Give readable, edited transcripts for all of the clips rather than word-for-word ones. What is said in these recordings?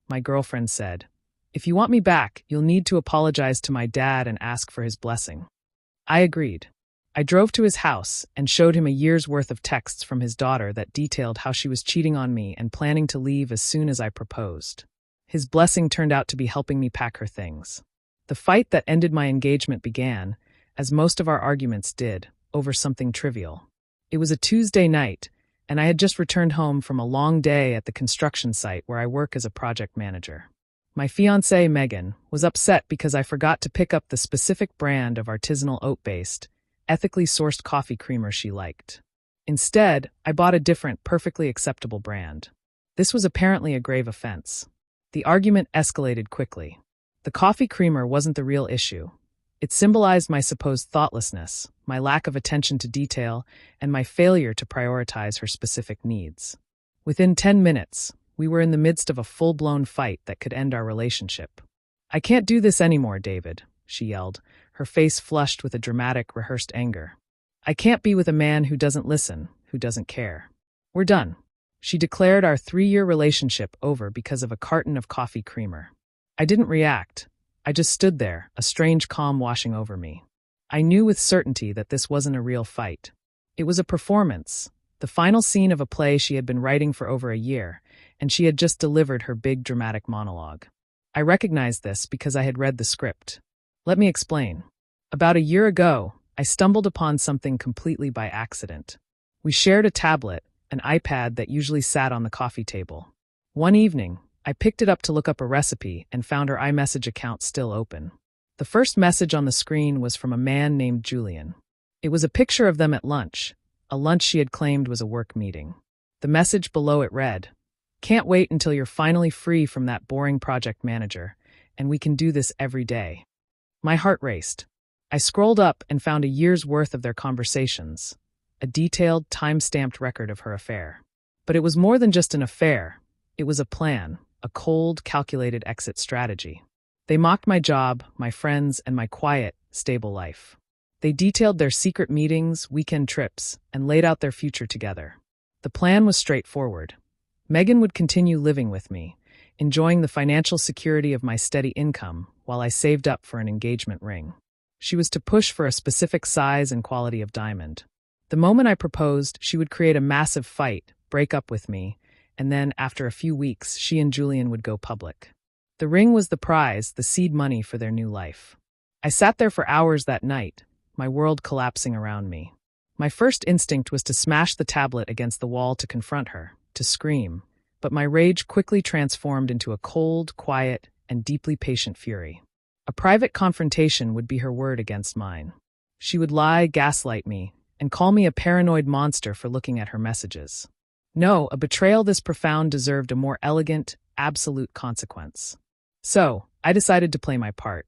my girlfriend said. "If you want me back, you'll need to apologize to my dad and ask for his blessing." I agreed. I drove to his house and showed him a year's worth of texts from his daughter that detailed how she was cheating on me and planning to leave as soon as I proposed. His blessing turned out to be helping me pack her things. The fight that ended my engagement began, as most of our arguments did, over something trivial. It was a Tuesday night, and I had just returned home from a long day at the construction site where I work as a project manager. My fiancée, Megan, was upset because I forgot to pick up the specific brand of artisanal oat-based, ethically sourced coffee creamer she liked. Instead, I bought a different, perfectly acceptable brand. This was apparently a grave offense. The argument escalated quickly. The coffee creamer wasn't the real issue. It symbolized my supposed thoughtlessness, my lack of attention to detail, and my failure to prioritize her specific needs. Within 10 minutes, we were in the midst of a full-blown fight that could end our relationship. "I can't do this anymore, David," she yelled, her face flushed with a dramatic, rehearsed anger. "I can't be with a man who doesn't listen, who doesn't care. We're done." She declared our 3-year relationship over because of a carton of coffee creamer. I didn't react. I just stood there, a strange calm washing over me. I knew with certainty that this wasn't a real fight. It was a performance, the final scene of a play she had been writing for over a year, and she had just delivered her big dramatic monologue. I recognized this because I had read the script. Let me explain. About a year ago, I stumbled upon something completely by accident. We shared a tablet, an iPad that usually sat on the coffee table. One evening, I picked it up to look up a recipe and found her iMessage account still open. The first message on the screen was from a man named Julian. It was a picture of them at lunch, a lunch she had claimed was a work meeting. The message below it read, "Can't wait until you're finally free from that boring project manager, and we can do this every day." My heart raced. I scrolled up and found a year's worth of their conversations, a detailed, time-stamped record of her affair. But it was more than just an affair. It was a plan, a cold, calculated exit strategy. They mocked my job, my friends, and my quiet, stable life. They detailed their secret meetings, weekend trips, and laid out their future together. The plan was straightforward. Megan would continue living with me, enjoying the financial security of my steady income while I saved up for an engagement ring. She was to push for a specific size and quality of diamond. The moment I proposed, she would create a massive fight, break up with me, and then, after a few weeks, she and Julian would go public. The ring was the prize, the seed money for their new life. I sat there for hours that night, my world collapsing around me. My first instinct was to smash the tablet against the wall to confront her, to scream, but my rage quickly transformed into a cold, quiet, and deeply patient fury. A private confrontation would be her word against mine. She would lie, gaslight me, and call me a paranoid monster for looking at her messages. No, a betrayal this profound deserved a more elegant, absolute consequence. So, I decided to play my part.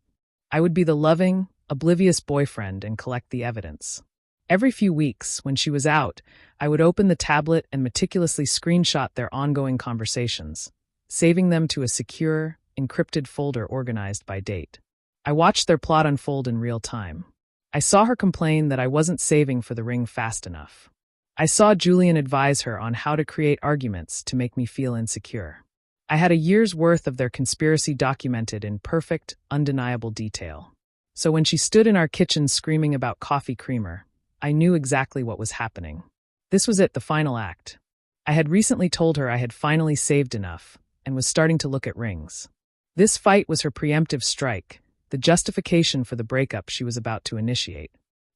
I would be the loving, oblivious boyfriend and collect the evidence. Every few weeks, when she was out, I would open the tablet and meticulously screenshot their ongoing conversations, saving them to a secure, encrypted folder organized by date. I watched their plot unfold in real time. I saw her complain that I wasn't saving for the ring fast enough. I saw Julian advise her on how to create arguments to make me feel insecure. I had a year's worth of their conspiracy documented in perfect, undeniable detail. So when she stood in our kitchen screaming about coffee creamer, I knew exactly what was happening. This was it, the final act. I had recently told her I had finally saved enough and was starting to look at rings. This fight was her preemptive strike, the justification for the breakup she was about to initiate.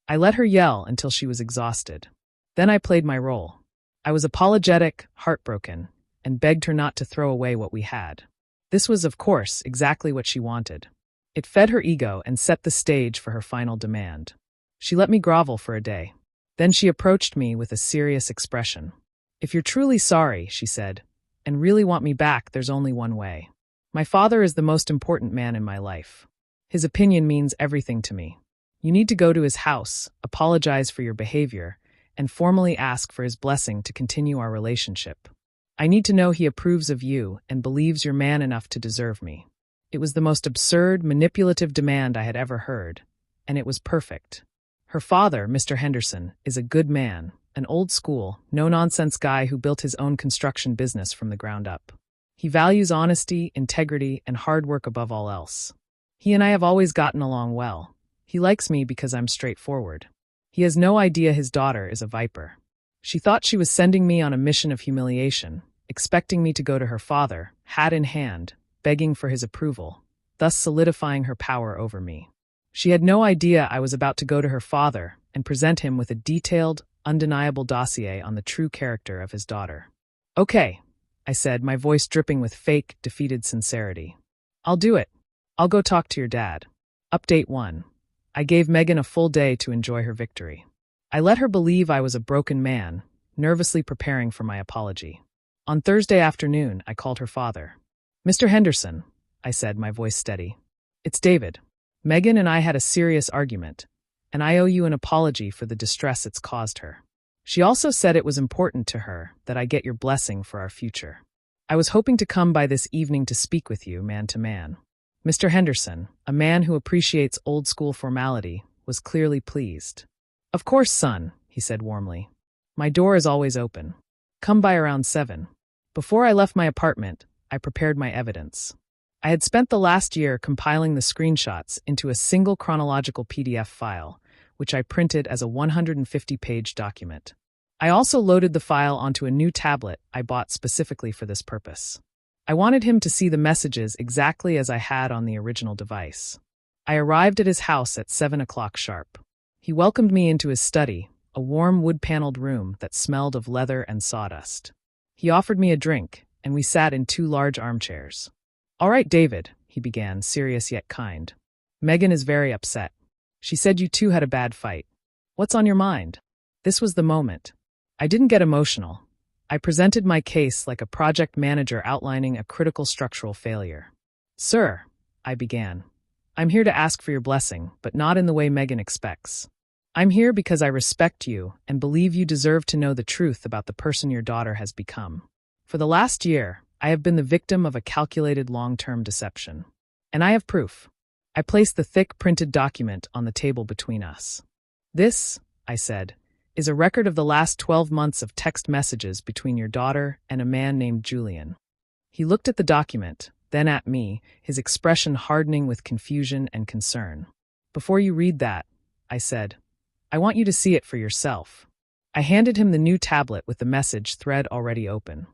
I let her yell until she was exhausted. Then I played my role. I was apologetic, heartbroken, and begged her not to throw away what we had. This was, of course, exactly what she wanted. It fed her ego and set the stage for her final demand. She let me grovel for a day. Then she approached me with a serious expression. "If you're truly sorry," she said, "and really want me back, there's only one way. My father is the most important man in my life. His opinion means everything to me. You need to go to his house, apologize for your behavior, and formally ask for his blessing to continue our relationship. I need to know he approves of you and believes you're man enough to deserve me." It was the most absurd, manipulative demand I had ever heard, and it was perfect. Her father, Mr. Henderson, is a good man, an old-school, no-nonsense guy who built his own construction business from the ground up. He values honesty, integrity, and hard work above all else. He and I have always gotten along well. He likes me because I'm straightforward. He has no idea his daughter is a viper. She thought she was sending me on a mission of humiliation, expecting me to go to her father, hat in hand, begging for his approval, thus solidifying her power over me. She had no idea I was about to go to her father and present him with a detailed, undeniable dossier on the true character of his daughter. "Okay," I said, my voice dripping with fake, defeated sincerity. "I'll do it. I'll go talk to your dad." Update 1. I gave Megan a full day to enjoy her victory. I let her believe I was a broken man, nervously preparing for my apology. On Thursday afternoon, I called her father. "Mr. Henderson," I said, my voice steady. "It's David. Megan and I had a serious argument, and I owe you an apology for the distress it's caused her. She also said it was important to her that I get your blessing for our future. I was hoping to come by this evening to speak with you, man to man." Mr. Henderson, a man who appreciates old-school formality, was clearly pleased. "Of course, son," he said warmly. "My door is always open. Come by around 7. Before I left my apartment, I prepared my evidence. I had spent the last year compiling the screenshots into a single chronological PDF file, which I printed as a 150-page document. I also loaded the file onto a new tablet I bought specifically for this purpose. I wanted him to see the messages exactly as I had on the original device. I arrived at his house at 7 o'clock sharp. He welcomed me into his study, a warm wood-paneled room that smelled of leather and sawdust. He offered me a drink, and we sat in 2 large armchairs. "All right, David," he began, serious yet kind. "Megan is very upset. She said you two had a bad fight. What's on your mind?" This was the moment. I didn't get emotional. I presented my case like a project manager outlining a critical structural failure. "Sir," I began, "I'm here to ask for your blessing, but not in the way Megan expects. I'm here because I respect you and believe you deserve to know the truth about the person your daughter has become. For the last year, I have been the victim of a calculated long-term deception. And I have proof." I placed the thick printed document on the table between us. "This," I said, "is a record of the last 12 months of text messages between your daughter and a man named Julian." He looked at the document, then at me, his expression hardening with confusion and concern. "Before you read that," I said, "I want you to see it for yourself." I handed him the new tablet with the message thread already open.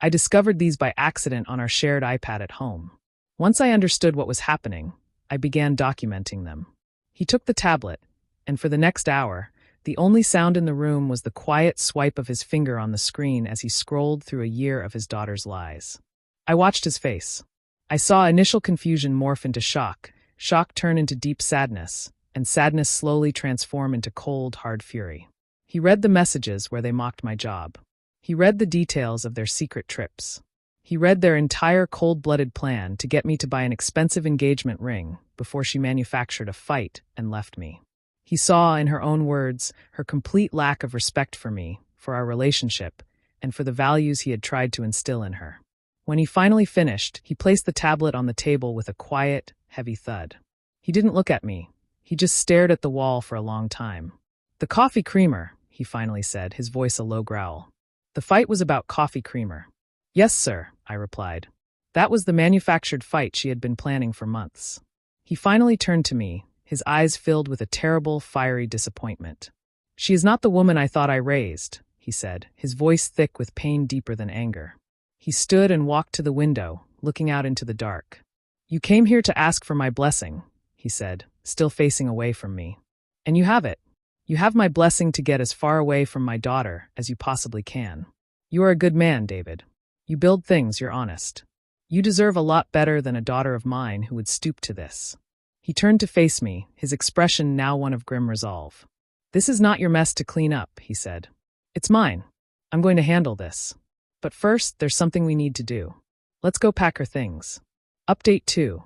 I discovered these by accident on our shared iPad at home. Once I understood what was happening, I began documenting them. He took the tablet, and for the next hour, the only sound in the room was the quiet swipe of his finger on the screen as he scrolled through a year of his daughter's lies. I watched his face. I saw initial confusion morph into shock, shock turn into deep sadness, and sadness slowly transform into cold, hard fury. He read the messages where they mocked my job. He read the details of their secret trips. He read their entire cold-blooded plan to get me to buy an expensive engagement ring before she manufactured a fight and left me. He saw, in her own words, her complete lack of respect for me, for our relationship, and for the values he had tried to instill in her. When he finally finished, he placed the tablet on the table with a quiet, heavy thud. He didn't look at me. He just stared at the wall for a long time. "The coffee creamer," he finally said, his voice a low growl. "The fight was about coffee creamer." "Yes, sir," I replied. That was the manufactured fight she had been planning for months. He finally turned to me, his eyes filled with a terrible, fiery disappointment. "She is not the woman I thought I raised," he said, his voice thick with pain deeper than anger. He stood and walked to the window, looking out into the dark. "You came here to ask for my blessing," he said, still facing away from me. "And you have it. You have my blessing to get as far away from my daughter as you possibly can. You are a good man, David. You build things, you're honest. You deserve a lot better than a daughter of mine who would stoop to this." He turned to face me, his expression now one of grim resolve. "This is not your mess to clean up," he said. "It's mine. I'm going to handle this. But first, there's something we need to do. Let's go pack her things." Update 2.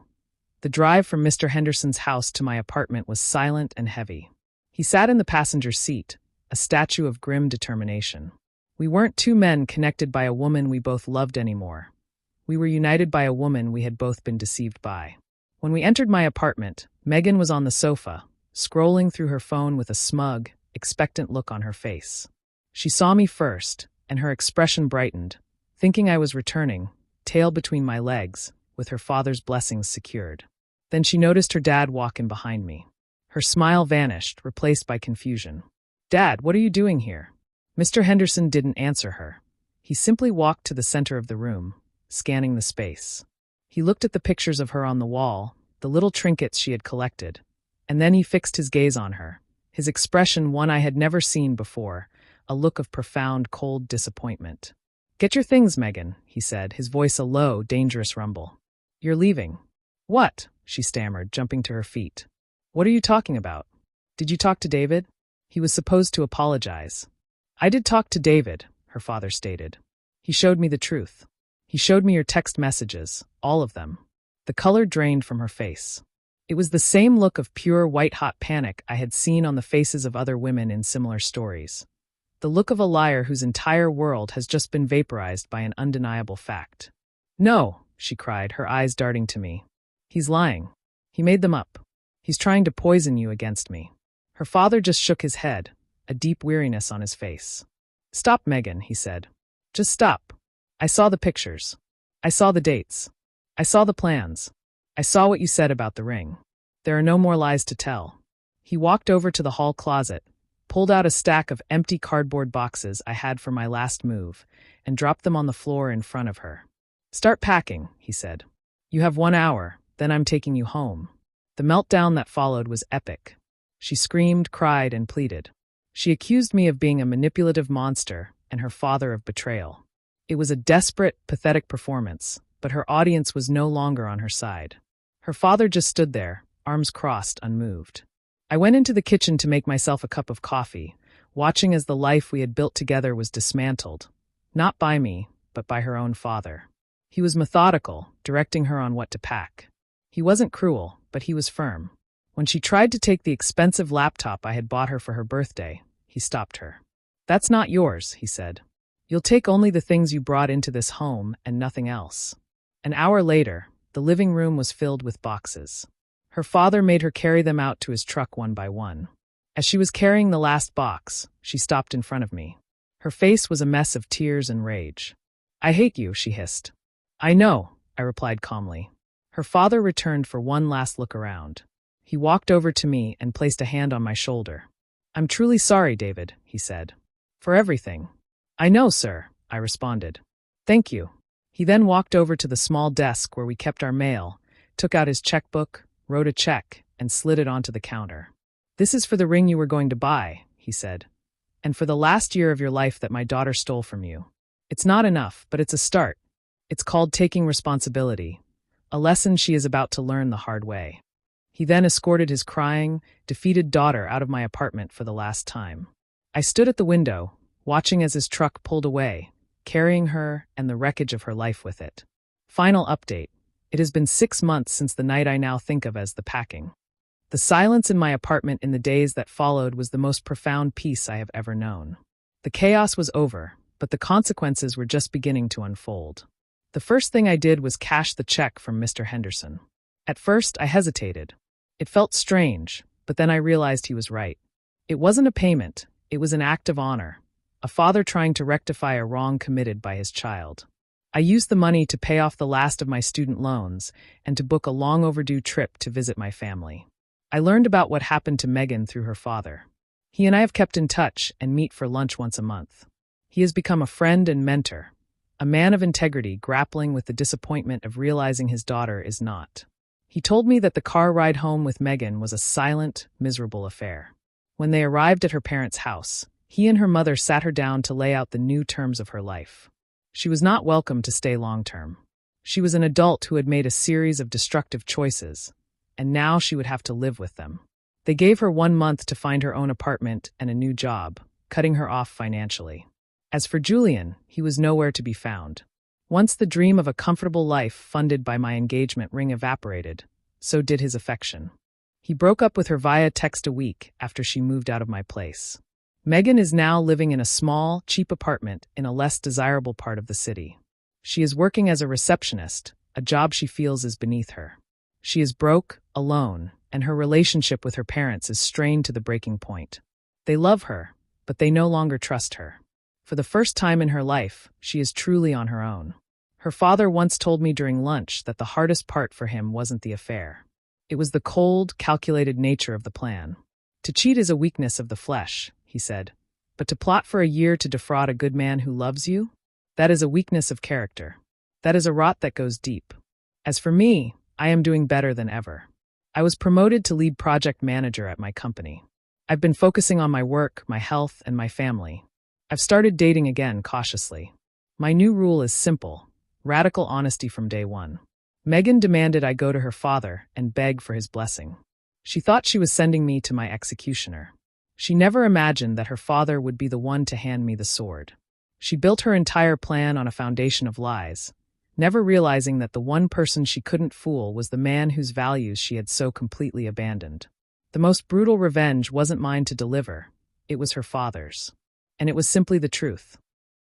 The drive from Mr. Henderson's house to my apartment was silent and heavy. He sat in the passenger seat, a statue of grim determination. We weren't two men connected by a woman we both loved anymore. We were united by a woman we had both been deceived by. When we entered my apartment, Megan was on the sofa, scrolling through her phone with a smug, expectant look on her face. She saw me first, and her expression brightened. Thinking I was returning, tail between my legs, with her father's blessings secured. Then she noticed her dad walk in behind me. Her smile vanished, replaced by confusion. "Dad, what are you doing here?" Mr. Henderson didn't answer her. He simply walked to the center of the room, scanning the space. He looked at the pictures of her on the wall, the little trinkets she had collected, and then he fixed his gaze on her, his expression one I had never seen before, a look of profound, cold disappointment. "Get your things, Megan," he said, his voice a low, dangerous rumble. "You're leaving." "What?" she stammered, jumping to her feet. "What are you talking about? Did you talk to David?" He was supposed to apologize. "I did talk to David," her father stated. "He showed me the truth. He showed me your text messages, all of them." The color drained from her face. It was the same look of pure white-hot panic I had seen on the faces of other women in similar stories. The look of a liar whose entire world has just been vaporized by an undeniable fact. "No," she cried, her eyes darting to me. "He's lying. He made them up. He's trying to poison you against me." Her father just shook his head, a deep weariness on his face. "Stop, Megan," he said. "Just stop. I saw the pictures. I saw the dates. I saw the plans. I saw what you said about the ring. There are no more lies to tell." He walked over to the hall closet, pulled out a stack of empty cardboard boxes I had for my last move, and dropped them on the floor in front of her. "Start packing," he said. "You have 1 hour, then I'm taking you home." The meltdown that followed was epic. She screamed, cried, and pleaded. She accused me of being a manipulative monster and her father of betrayal. It was a desperate, pathetic performance, but her audience was no longer on her side. Her father just stood there, arms crossed, unmoved. I went into the kitchen to make myself a cup of coffee, watching as the life we had built together was dismantled, not by me, but by her own father. He was methodical, directing her on what to pack. He wasn't cruel, but he was firm. When she tried to take the expensive laptop I had bought her for her birthday, he stopped her. "That's not yours," he said. "You'll take only the things you brought into this home and nothing else." An hour later, the living room was filled with boxes. Her father made her carry them out to his truck one by one. As she was carrying the last box, she stopped in front of me. Her face was a mess of tears and rage. "I hate you," she hissed. "I know," I replied calmly. Her father returned for one last look around. He walked over to me and placed a hand on my shoulder. "I'm truly sorry, David," he said. "For everything." "I know, sir," I responded. "Thank you." He then walked over to the small desk where we kept our mail, took out his checkbook, wrote a check, and slid it onto the counter. "This is for the ring you were going to buy," he said, "and for the last year of your life that my daughter stole from you. It's not enough, but it's a start. It's called taking responsibility, a lesson she is about to learn the hard way." He then escorted his crying, defeated daughter out of my apartment for the last time. I stood at the window, watching as his truck pulled away, carrying her and the wreckage of her life with it. Final update. It has been 6 months since the night I now think of as the packing. The silence in my apartment in the days that followed was the most profound peace I have ever known. The chaos was over, but the consequences were just beginning to unfold. The first thing I did was cash the check from Mr. Henderson. At first, I hesitated. It felt strange, but then I realized he was right. It wasn't a payment, it was an act of honor, a father trying to rectify a wrong committed by his child. I used the money to pay off the last of my student loans and to book a long overdue trip to visit my family. I learned about what happened to Megan through her father. He and I have kept in touch and meet for lunch once a month. He has become a friend and mentor, a man of integrity grappling with the disappointment of realizing his daughter is not. He told me that the car ride home with Megan was a silent, miserable affair. When they arrived at her parents' house, he and her mother sat her down to lay out the new terms of her life. She was not welcome to stay long-term. She was an adult who had made a series of destructive choices, and now she would have to live with them. They gave her 1 month to find her own apartment and a new job, cutting her off financially. As for Julian, he was nowhere to be found. Once the dream of a comfortable life funded by my engagement ring evaporated, so did his affection. He broke up with her via text a week after she moved out of my place. Megan is now living in a small, cheap apartment in a less desirable part of the city. She is working as a receptionist, a job she feels is beneath her. She is broke, alone, and her relationship with her parents is strained to the breaking point. They love her, but they no longer trust her. For the first time in her life, she is truly on her own. Her father once told me during lunch that the hardest part for him wasn't the affair. It was the cold, calculated nature of the plan. To cheat is a weakness of the flesh, he said, but to plot for a year to defraud a good man who loves you? That is a weakness of character. That is a rot that goes deep. As for me, I am doing better than ever. I was promoted to lead project manager at my company. I've been focusing on my work, my health, and my family. I've started dating again cautiously. My new rule is simple: radical honesty from day one. Megan demanded I go to her father and beg for his blessing. She thought she was sending me to my executioner. She never imagined that her father would be the one to hand me the sword. She built her entire plan on a foundation of lies, never realizing that the one person she couldn't fool was the man whose values she had so completely abandoned. The most brutal revenge wasn't mine to deliver, it was her father's. And it was simply the truth.